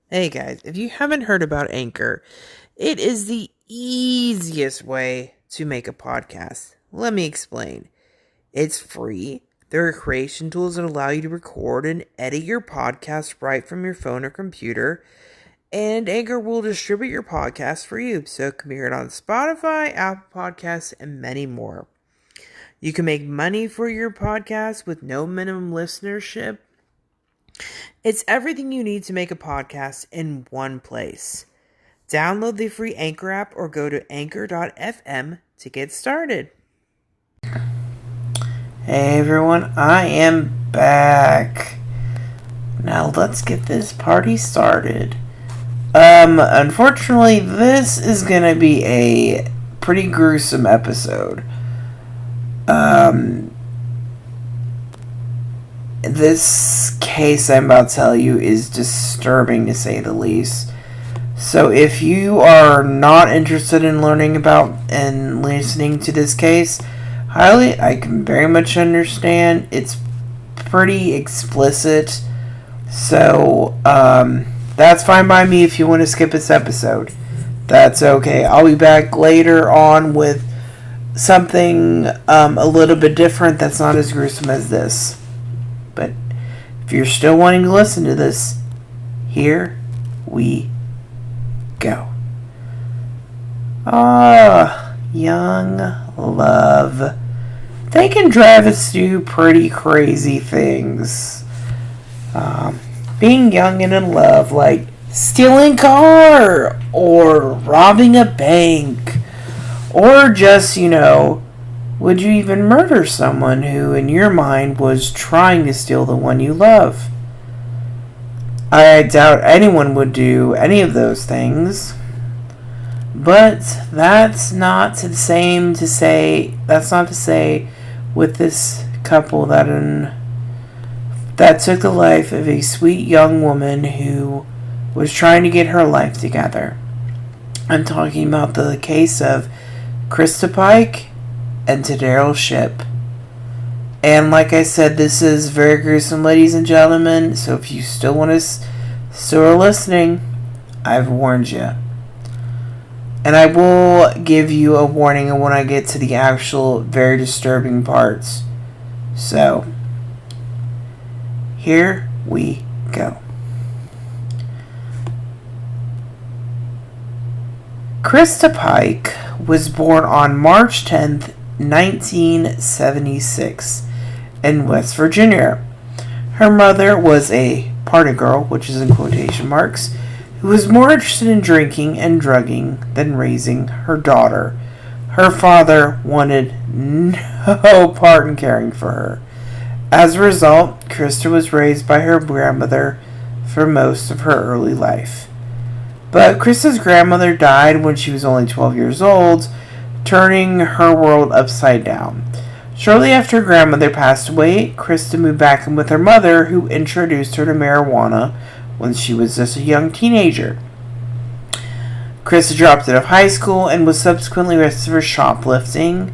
Hey guys, if you haven't heard about Anchor, it is the easiest way to make a podcast. Let me explain. It's free. There are creation tools that allow you to record and edit your podcast right from your phone or computer. And Anchor will distribute your podcast for you, so it can be heard on Spotify, Apple Podcasts, and many more. You can make money for your podcast with no minimum listenership. It's everything you need to make a podcast in one place. Download the free Anchor app or go to anchor.fm to get started. Hey everyone, I am back. Now let's get this party started. Unfortunately, this is gonna be a pretty gruesome episode. This case I'm about to tell you is disturbing to say the least. So if you are not interested in learning about and listening to this case, I can very much understand. It's pretty explicit. So, that's fine by me if you want to skip this episode. That's okay. I'll be back later on with something a little bit different that's not as gruesome as this. But if you're still wanting to listen to this, here we go. Young love. They can drive us to do pretty crazy things. Being young and in love, like stealing a car, or robbing a bank, or just, would you even murder someone who, in your mind, was trying to steal the one you love? I doubt anyone would do any of those things. But that's not to say with this couple that took the life of a sweet young woman who was trying to get her life together. I'm talking about the case of Krista Pike and Tadero Ship. And like I said, this is very gruesome, ladies and gentlemen. So if you still want to still listening, I've warned you. And I will give you a warning when I get to the actual very disturbing parts. So, here we go. Krista Pike was born on March 10th, 1976 in West Virginia. Her mother was a party girl, which is in quotation marks, who was more interested in drinking and drugging than raising her daughter. Her father wanted no part in caring for her. As a result, Krista was raised by her grandmother for most of her early life. But Krista's grandmother died when she was only 12 years old, turning her world upside down. Shortly after her grandmother passed away, Krista moved back in with her mother, who introduced her to marijuana when she was just a young teenager. Krista dropped out of high school and was subsequently arrested for shoplifting.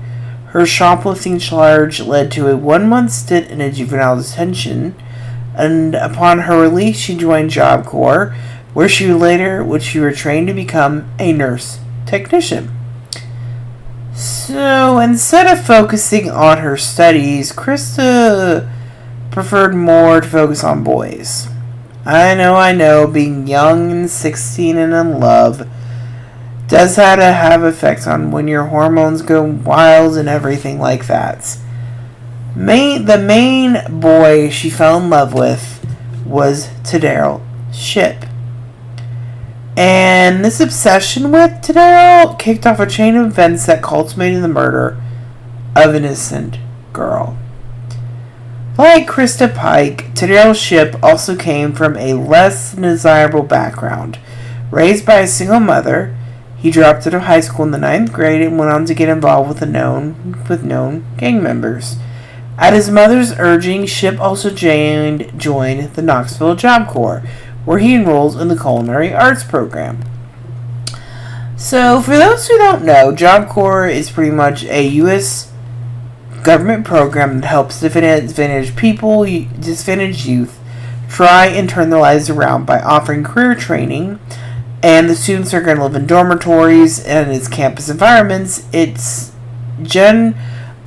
Her shoplifting charge led to a 1-month stint in a juvenile detention, and upon her release she joined Job Corps, where she were trained to become a nurse technician. So instead of focusing on her studies, Krista preferred more to focus on boys. I know, being young and 16 and in love does have effects on when your hormones go wild and everything like that. The main boy she fell in love with was Tadero Ship. And this obsession with Tadero kicked off a chain of events that culminated in the murder of an innocent girl. Like Krista Pike, Tadero Ship also came from a less desirable background. Raised by a single mother, he dropped out of high school in the 9th grade and went on to get involved with known gang members. At his mother's urging, Ship also joined the Knoxville Job Corps, where he enrolled in the culinary arts program. So, for those who don't know, Job Corps is pretty much a U.S. government program that helps disadvantaged youth try and turn their lives around by offering career training. And the students are going to live in dormitories and its campus environments.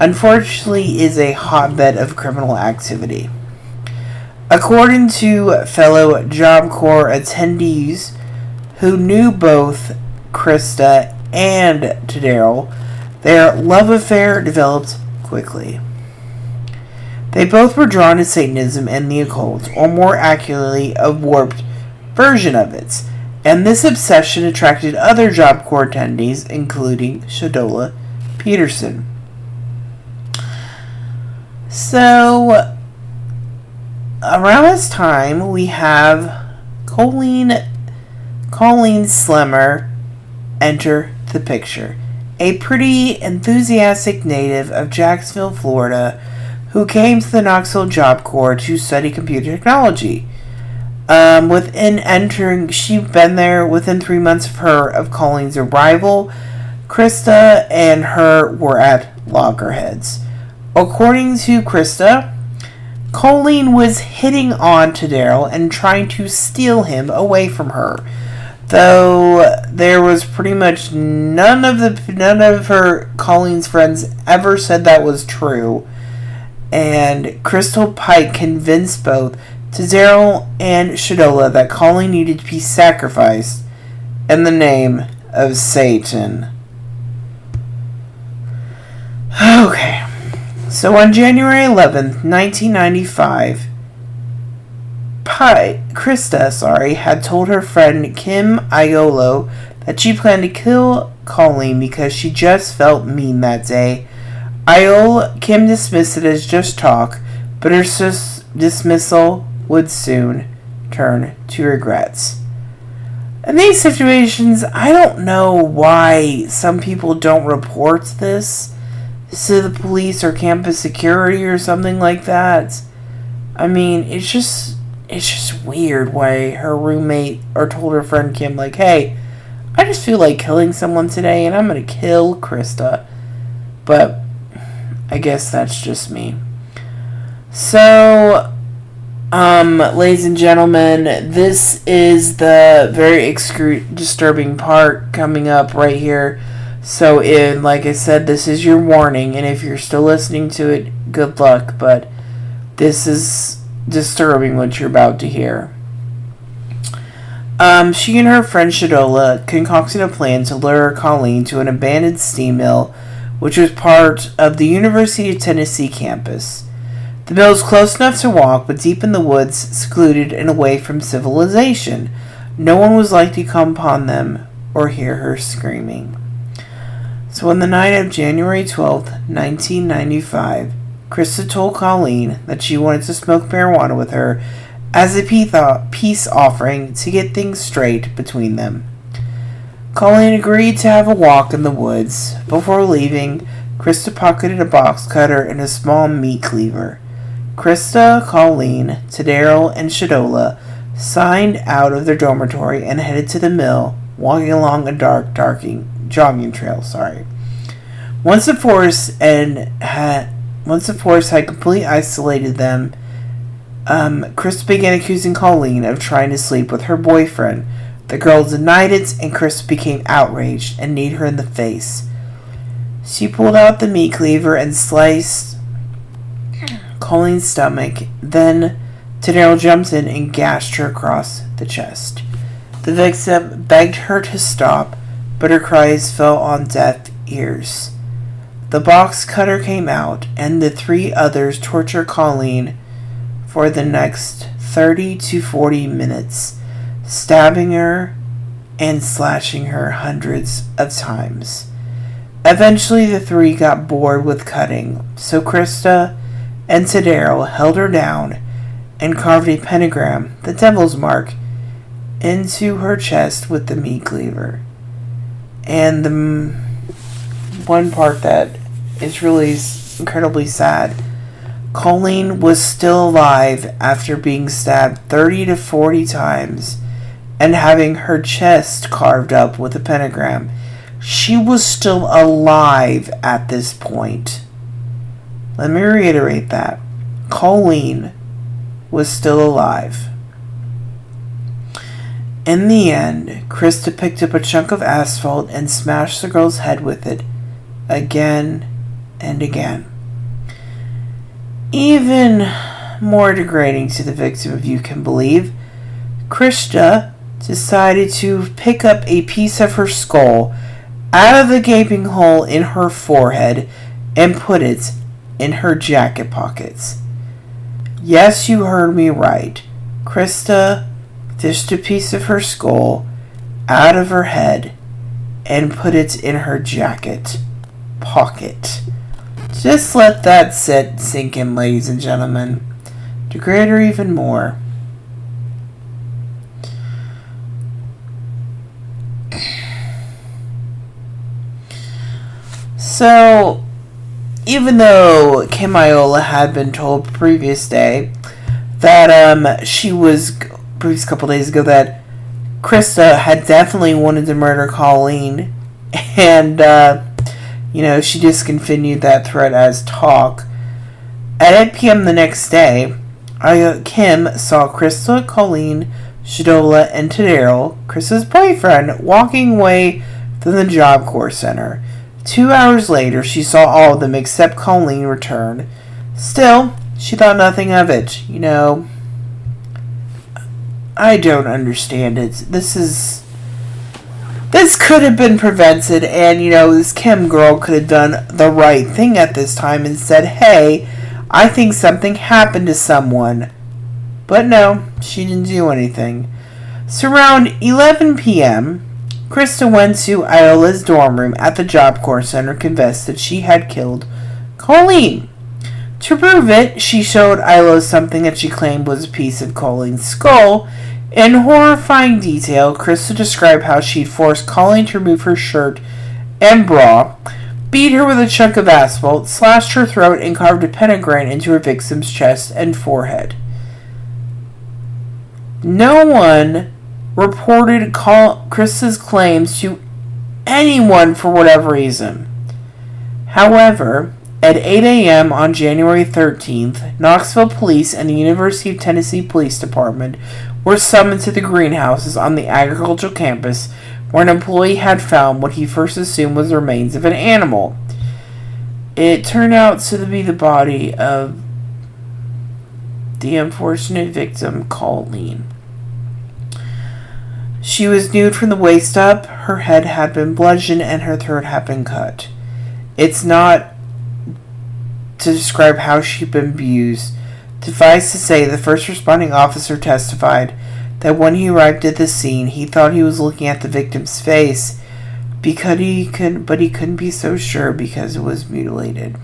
Unfortunately, is a hotbed of criminal activity. According to fellow Job Corps attendees who knew both Krista and Tadaro, their love affair developed quickly. They both were drawn to Satanism and the occult, or more accurately, a warped version of it. And this obsession attracted other Job Corps attendees, including Shadola Peterson. So, around this time, we have Colleen Slemmer enter the picture. A pretty enthusiastic native of Jacksonville, Florida, who came to the Knoxville Job Corps to study computer technology. She'd been there within 3 months of Colleen's arrival. Krista and her were at loggerheads. According to Krista, Colleen was hitting on Tadaro and trying to steal him away from her, though there was pretty much none of her Colleen's friends ever said that was true. And Crystal Pike convinced both Tadaro and Shadola that Colleen needed to be sacrificed in the name of Satan. Okay. So on January 11th, 1995, Krista had told her friend Kim Aiolo that she planned to kill Colleen because she just felt mean that day. Kim dismissed it as just talk, but her dismissal would soon turn to regrets. In these situations, I don't know why some people don't report this to the police or campus security or something like that. I mean, it's just weird why her roommate or told her friend Kim, like, hey, I just feel like killing someone today and I'm gonna kill Krista. But I guess that's just me. So, ladies and gentlemen, this is the very disturbing part coming up right here. So, like I said, this is your warning, and if you're still listening to it, good luck, but this is disturbing what you're about to hear. She and her friend Shadola concocted a plan to lure Colleen to an abandoned steam mill, which was part of the University of Tennessee campus. The mill is close enough to walk, but deep in the woods, secluded and away from civilization. No one was likely to come upon them or hear her screaming. So on the night of January 12th, 1995, Krista told Colleen that she wanted to smoke marijuana with her as a peace offering to get things straight between them. Colleen agreed to have a walk in the woods. Before leaving, Krista pocketed a box cutter and a small meat cleaver. Krista, Colleen, Tadaro, and Shadola signed out of their dormitory and headed to the mill, walking along a dark jogging trail. Once the forest had completely isolated them, Krista began accusing Colleen of trying to sleep with her boyfriend. The girl denied it, and Krista became outraged and kneed her in the face. She pulled out the meat cleaver and sliced Colleen's stomach. Then Tadaro jumped in and gashed her across the chest. The victim begged her to stop, but her cries fell on deaf ears. The box cutter came out, and the three others tortured Colleen for the next 30 to 40 minutes, stabbing her and slashing her hundreds of times. Eventually, the three got bored with cutting, so Krista and Tadaro held her down and carved a pentagram, the devil's mark, into her chest with the meat cleaver. And the one part that is really incredibly sad, Colleen was still alive after being stabbed 30 to 40 times and having her chest carved up with a pentagram. She was still alive at this point. Let me reiterate that. Colleen was still alive. In the end, Krista picked up a chunk of asphalt and smashed the girl's head with it, again and again. Even more degrading to the victim, if you can believe, Krista decided to pick up a piece of her skull out of the gaping hole in her forehead and put it in her jacket pockets. Yes, you heard me right. Krista fished a piece of her skull out of her head and put it in her jacket pocket. Just let that sink in, ladies and gentlemen. Degrade her even more. So, even though Kim Iola had been told previous day that previous couple days ago, that Krista had definitely wanted to murder Colleen, and she discontinued that threat as talk. At 8 p.m. the next day, Kim saw Krista, Colleen, Shadola, and Tadero, Krista's boyfriend, walking away from the Job Corps Center. 2 hours later, she saw all of them except Colleen return. Still, she thought nothing of it. I don't understand it. This could have been prevented, and, this Kim girl could have done the right thing at this time and said, hey, I think something happened to someone. But no, she didn't do anything. So around 11 p.m., Krista went to Iola's dorm room at the Job Corps Center, confessed that she had killed Colleen. To prove it, she showed Iola something that she claimed was a piece of Colleen's skull. In horrifying detail, Krista described how she'd forced Colleen to remove her shirt and bra, beat her with a chunk of asphalt, slashed her throat, and carved a pentagram into her victim's chest and forehead. No one reported Krista's claims to anyone for whatever reason. However, at 8 a.m. on January 13th, Knoxville Police and the University of Tennessee Police Department were summoned to the greenhouses on the agricultural campus where an employee had found what he first assumed was the remains of an animal. It turned out to be the body of the unfortunate victim, Colleen. She was nude from the waist up, her head had been bludgeoned, and her throat had been cut. It's not to describe how she'd been abused. Suffice to say, the first responding officer testified that when he arrived at the scene, he thought he was looking at the victim's face, but he couldn't be so sure because it was mutilated.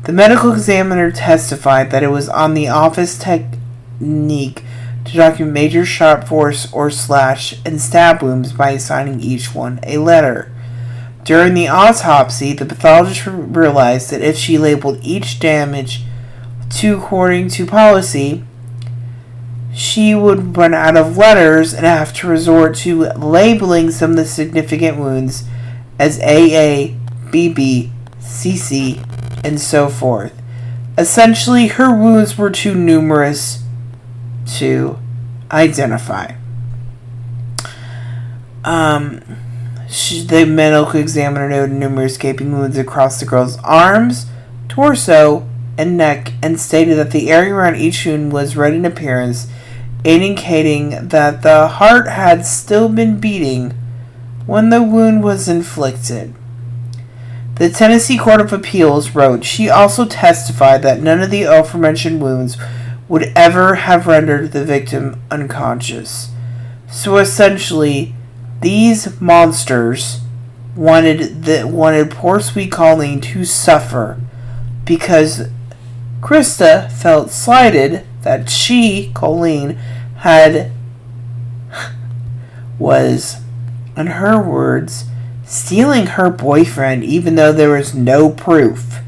The medical examiner testified that it was on the office technique to document major sharp force or slash and stab wounds by assigning each one a letter. During the autopsy, the pathologist realized that if she labeled each damage according to policy, she would run out of letters and have to resort to labeling some of the significant wounds as AA, BB, CC, and so forth. Essentially, her wounds were too numerous to identify. The medical examiner noted numerous gaping wounds across the girl's arms, torso, and neck, and stated that the area around each wound was red in appearance, indicating that the heart had still been beating when the wound was inflicted. The Tennessee Court of Appeals wrote, she also testified that none of the aforementioned wounds would ever have rendered the victim unconscious. So essentially, these monsters wanted poor sweet Colleen to suffer because Krista felt slighted that she, Colleen, was, in her words, stealing her boyfriend even though there was no proof.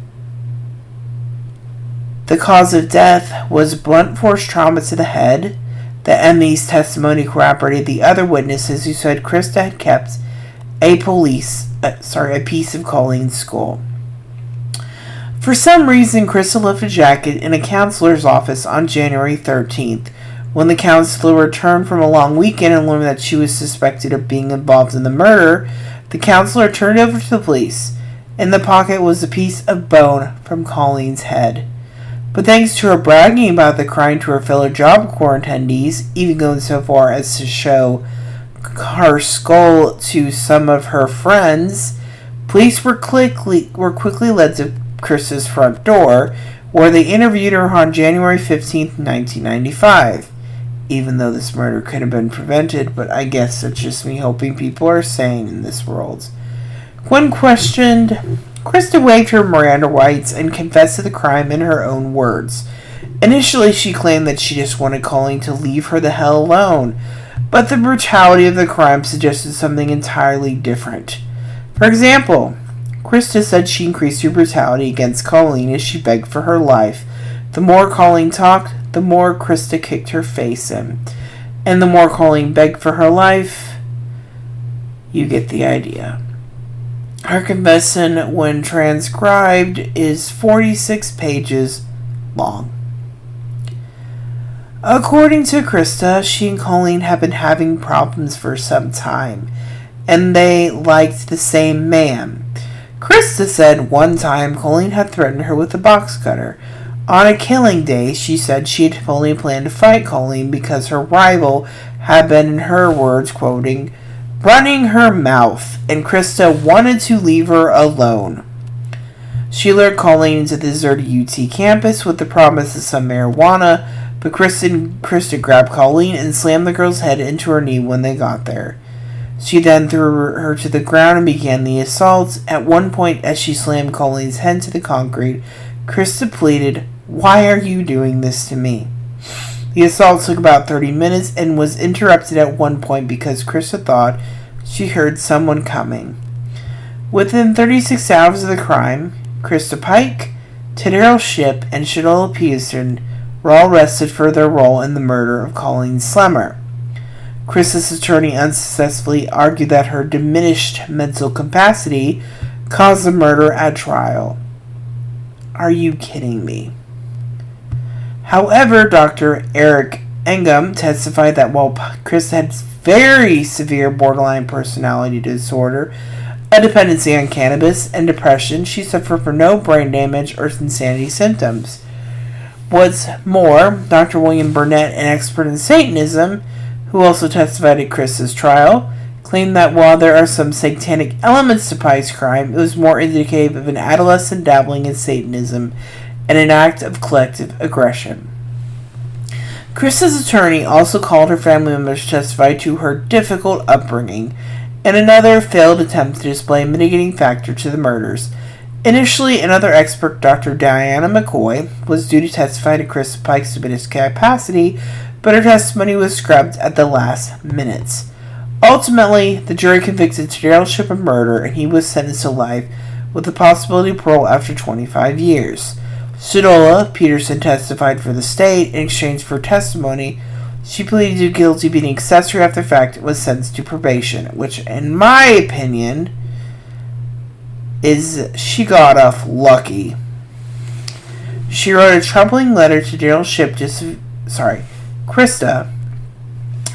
The cause of death was blunt force trauma to the head. The ME's testimony corroborated the other witnesses who said Krista had kept a piece of Colleen's skull. For some reason, Krista left a jacket in a counselor's office on January 13th, When the counselor returned from a long weekend and learned that she was suspected of being involved in the murder, the counselor turned over to the police. In the pocket was a piece of bone from Colleen's head. But thanks to her bragging about the crime to her fellow Job Corps attendees, even going so far as to show her skull to some of her friends, police were quickly led to Krista's front door, where they interviewed her on January 15th, 1995. Even though this murder could have been prevented, but I guess that's just me hoping people are sane in this world. When questioned, Krista waived her Miranda rights and confessed to the crime in her own words. Initially, she claimed that she just wanted Colleen to leave her the hell alone, but the brutality of the crime suggested something entirely different. For example, Krista said she increased her brutality against Colleen as she begged for her life. The more Colleen talked, the more Krista kicked her face in. And the more Colleen begged for her life, you get the idea. Her confession, when transcribed, is 46 pages long. According to Krista, she and Colleen have been having problems for some time, and they liked the same man. Krista said one time Colleen had threatened her with a box cutter. On a killing day, she said she had only planned to fight Colleen because her rival had been, in her words, quoting, running her mouth, and Krista wanted to leave her alone. She lured Colleen into the deserted UT campus with the promise of some marijuana, but Krista grabbed Colleen and slammed the girl's head into her knee when they got there. She then threw her to the ground and began the assault. At one point, as she slammed Colleen's head to the concrete, Krista pleaded, "Why are you doing this to me?" The assault took about 30 minutes and was interrupted at one point because Krista thought she heard someone coming. Within 36 hours of the crime, Krista Pike, Tadero Shipp, and Shadola Peterson were all arrested for their role in the murder of Colleen Slemmer. Krista's attorney unsuccessfully argued that her diminished mental capacity caused the murder at trial. Are you kidding me? However, Dr. Eric Engum testified that while Krista had very severe borderline personality disorder, a dependency on cannabis, and depression, she suffered from no brain damage or insanity symptoms. What's more, Dr. William Burnett, an expert in Satanism, who also testified at Krista's trial, claimed that while there are some satanic elements to Pike's crime, it was more indicative of an adolescent dabbling in Satanism and an act of collective aggression. Krista's attorney also called her family members to testify to her difficult upbringing and another failed attempt to display a mitigating factor to the murders. Initially, another expert, Dr. Diana McCoy, was due to testify to Krista Pike's diminished capacity, but her testimony was scrubbed at the last minutes. Ultimately, the jury convicted Tadero Shipp of murder, and he was sentenced to life with the possibility of parole after 25 years. Shadola Peterson testified for the state. In exchange for testimony, she pleaded guilty being accessory after the fact and was sentenced to probation, which, in my opinion, is she got off lucky. She wrote a troubling letter to Tadero Shipp Krista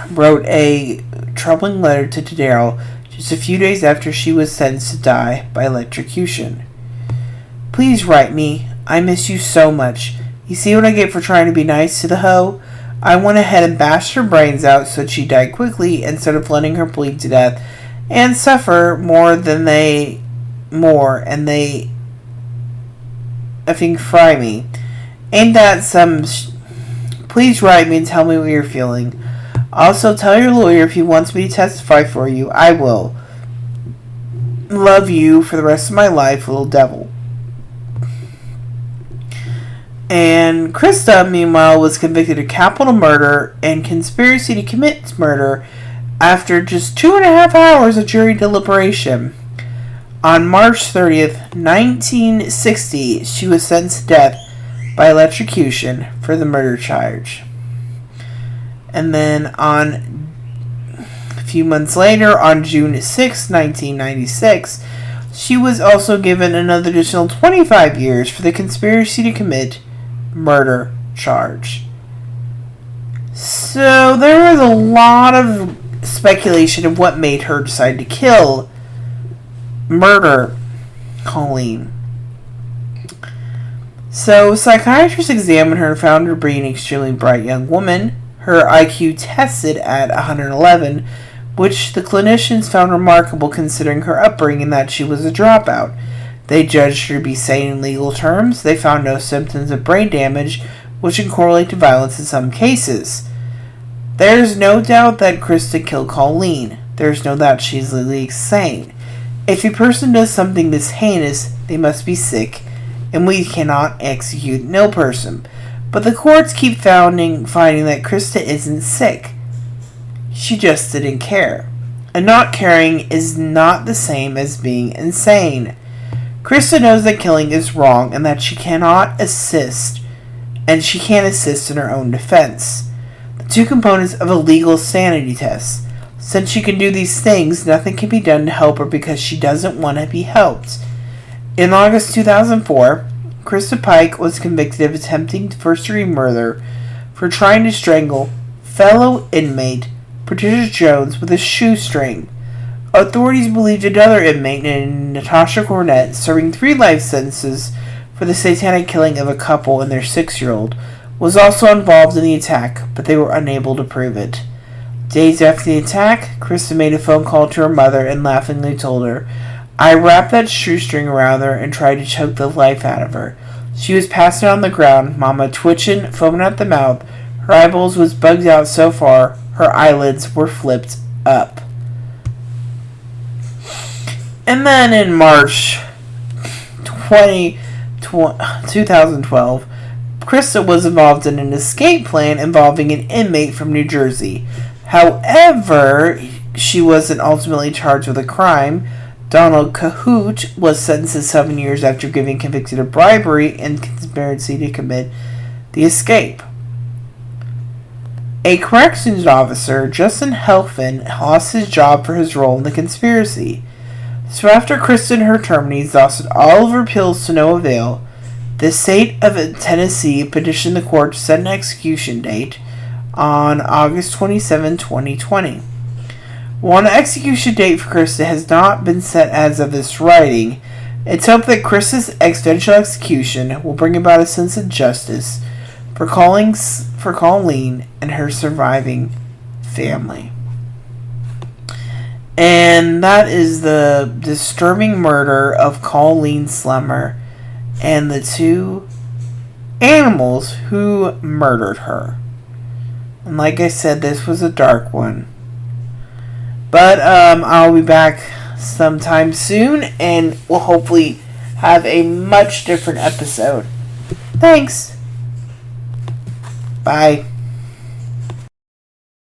wrote a troubling letter to Tadero just a few days after she was sentenced to die by electrocution. Please write me. I miss you so much. You see what I get for trying to be nice to the hoe? I went ahead and bashed her brains out so that she died quickly instead of letting her bleed to death and suffer and they effing fry me. Ain't that some Please write me and tell me what you're feeling. Also, tell your lawyer if he wants me to testify for you. I will. Love you for the rest of my life, little devil. And Krista, meanwhile, was convicted of capital murder and conspiracy to commit murder after just 2.5 hours of jury deliberation. On March 30th, 1960, she was sentenced to death by electrocution for the murder charge. And then a few months later, on June 6, 1996, she was also given another additional 25 years for the conspiracy to commit murder charge. So there was a lot of speculation of what made her decide to murder Colleen. So psychiatrists examined her and found her being an extremely bright young woman. Her IQ tested at 111, which the clinicians found remarkable considering her upbringing that she was a dropout. They judged her to be sane in legal terms. They found no symptoms of brain damage, which can correlate to violence in some cases. There's no doubt that Krista killed Colleen. There's no doubt she's legally sane. If a person does something this heinous, they must be sick, and we cannot execute an ill person. But the courts keep finding that Krista isn't sick. She just didn't care. And not caring is not the same as being insane. Krista knows that killing is wrong and that she cannot assist, and she can't assist in her own defense. The two components of a legal sanity test. Since she can do these things, nothing can be done to help her because she doesn't want to be helped. In August 2004, Krista Pike was convicted of attempting first-degree murder for trying to strangle fellow inmate Patricia Jones with a shoestring. Authorities believed another inmate named Natasha Cornett, serving 3 life sentences for the satanic killing of a couple and their 6-year-old, was also involved in the attack, but they were unable to prove it. Days after the attack, Krista made a phone call to her mother and laughingly told her, "I wrapped that shoestring around her and tried to choke the life out of her. She was passing on the ground, Mama twitching, foaming at the mouth. Her eyeballs was bugged out so far, her eyelids were flipped up." And then in March 2012, Krista was involved in an escape plan involving an inmate from New Jersey. However, she wasn't ultimately charged with a crime. Donald Cahoot was sentenced to 7 years after being convicted of bribery and conspiracy to commit the escape. A corrections officer, Justin Helfand, lost his job for his role in the conspiracy. So after Krista and her attorney exhausted all of her appeals to no avail, the state of Tennessee petitioned the court to set an execution date on August 27, 2020. While an execution date for Krista has not been set as of this writing, it's hoped that Krista's accidental execution will bring about a sense of justice for Colleen and her surviving family. And that is the disturbing murder of Colleen Slemmer and the 2 animals who murdered her. And like I said, this was a dark one. But I'll be back sometime soon, and we'll hopefully have a much different episode. Thanks. Bye.